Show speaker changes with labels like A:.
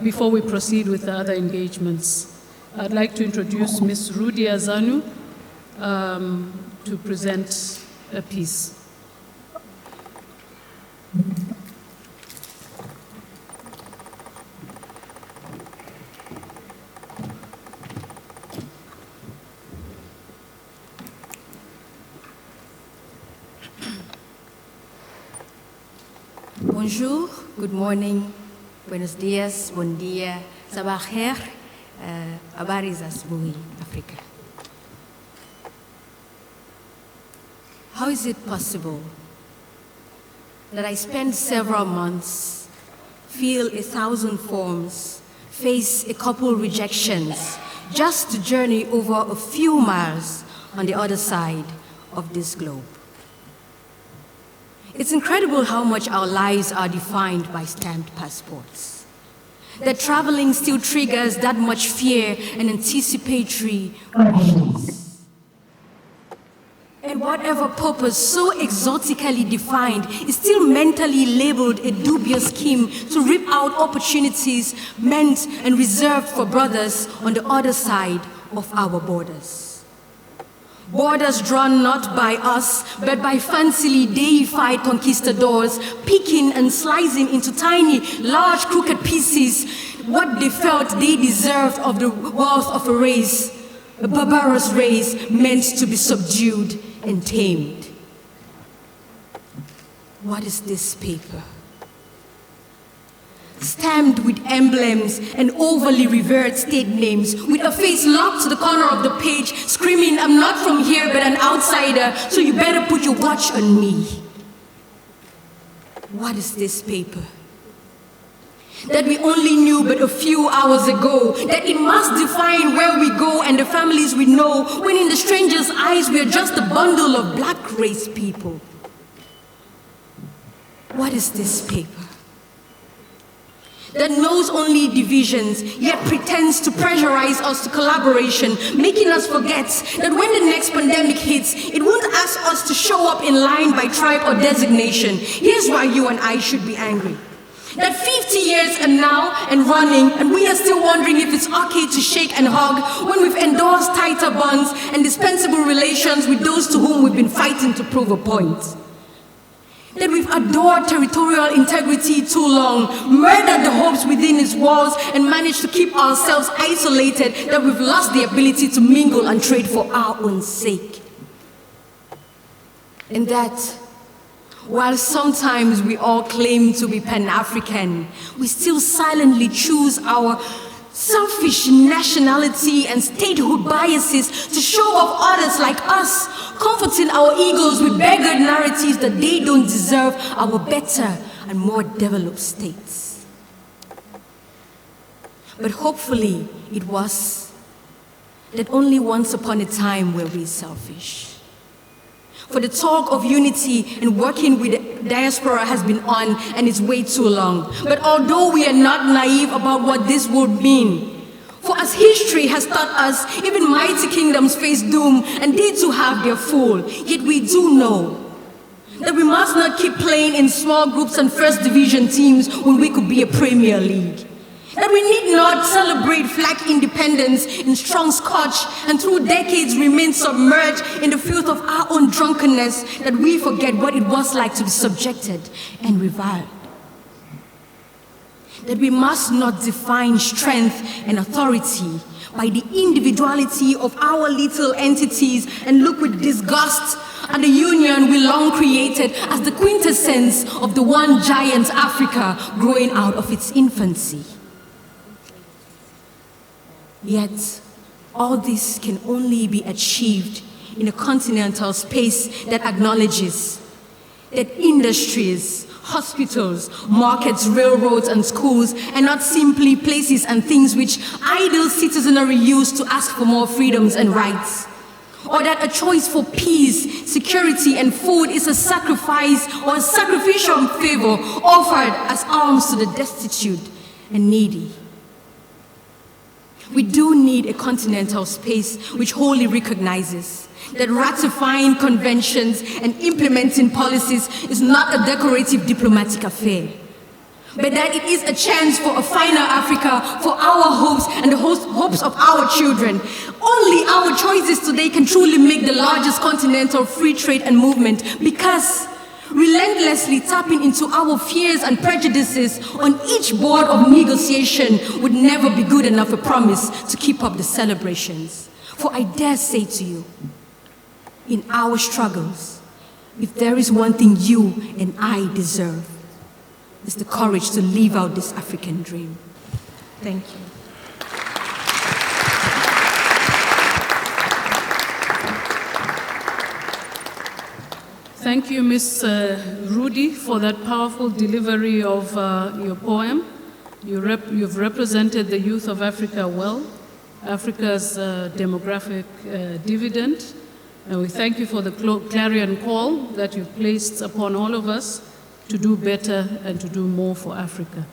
A: Before we proceed with the other engagements, I'd like to introduce Ms. Rudia Zanu to present a piece.
B: Bonjour, good morning, buenos dias, bon dia, sabah khair, habari za asubuhi, Africa. How is it possible that I spend several months, fill 1,000 forms, face a couple rejections, just to journey over a few miles on the other side of this globe? It's incredible how much our lives are defined by stamped passports. That traveling still triggers that much fear and anticipatory questions. And whatever purpose so exotically defined is still mentally labeled a dubious scheme to rip out opportunities meant and reserved for brothers on the other side of our borders. Borders drawn not by us, but by fancily deified conquistadors, picking and slicing into tiny, large, crooked pieces what they felt they deserved of the wealth of a race, a barbarous race meant to be subdued and tamed. What is this paper? Stamped with emblems and overly revered state names, with a face locked to the corner of the page, screaming, "I'm not from here, but an outsider, so you better put your watch on me." What is this paper? That we only knew but a few hours ago, that it must define where we go and the families we know, when in the stranger's eyes we are just a bundle of black race people. What is this paper? That knows only divisions, yet pretends to pressurize us to collaboration, making us forget that when the next pandemic hits, it won't ask us to show up in line by tribe or designation. Here's why you and I should be angry. That 50 years and now and running, and we are still wondering if it's okay to shake and hug when we've endorsed tighter bonds and dispensable relations with those to whom we've been fighting to prove a point. That we've adored territorial integrity too long, murdered the hopes within its walls, and managed to keep ourselves isolated, that we've lost the ability to mingle and trade for our own sake. And that, while sometimes we all claim to be Pan-African, we still silently choose our selfish nationality and statehood biases to show off others like us, comforting our egos with beggared narratives that they don't deserve our better and more developed states. But hopefully it was that only once upon a time were we selfish. For the talk of unity and working with the diaspora has been on, and it's way too long. But although we are not naive about what this would mean, for as history has taught us, even mighty kingdoms face doom, and they too have their fall. Yet we do know that we must not keep playing in small groups and first division teams when we could be a Premier League. That we need not celebrate flag independence in strong scotch and through decades remain submerged in the filth of our own drunkenness, that we forget what it was like to be subjected and reviled. That we must not define strength and authority by the individuality of our little entities and look with disgust at the union we long created as the quintessence of the one giant Africa growing out of its infancy. Yet, all this can only be achieved in a continental space that acknowledges that industries, hospitals, markets, railroads, and schools, and not simply places and things which idle citizenry use to ask for more freedoms and rights. Or that a choice for peace, security, and food is a sacrifice or a sacrificial favor offered as alms to the destitute and needy. We do need a continental space which wholly recognizes that ratifying conventions and implementing policies is not a decorative diplomatic affair, but that it is a chance for a finer Africa, for our hopes and the hopes of our children. Only our choices today can truly make the largest continental free trade and movement, because relentlessly tapping into our fears and prejudices on each board of negotiation would never be good enough a promise to keep up the celebrations. For I dare say to you, in our struggles, if there is one thing you and I deserve, it's the courage to live out this African dream. Thank you.
A: Thank you, Ms. Rudy, for that powerful delivery of your poem. You've represented the youth of Africa well, Africa's demographic dividend. And we thank you for the clarion call that you've placed upon all of us to do better and to do more for Africa.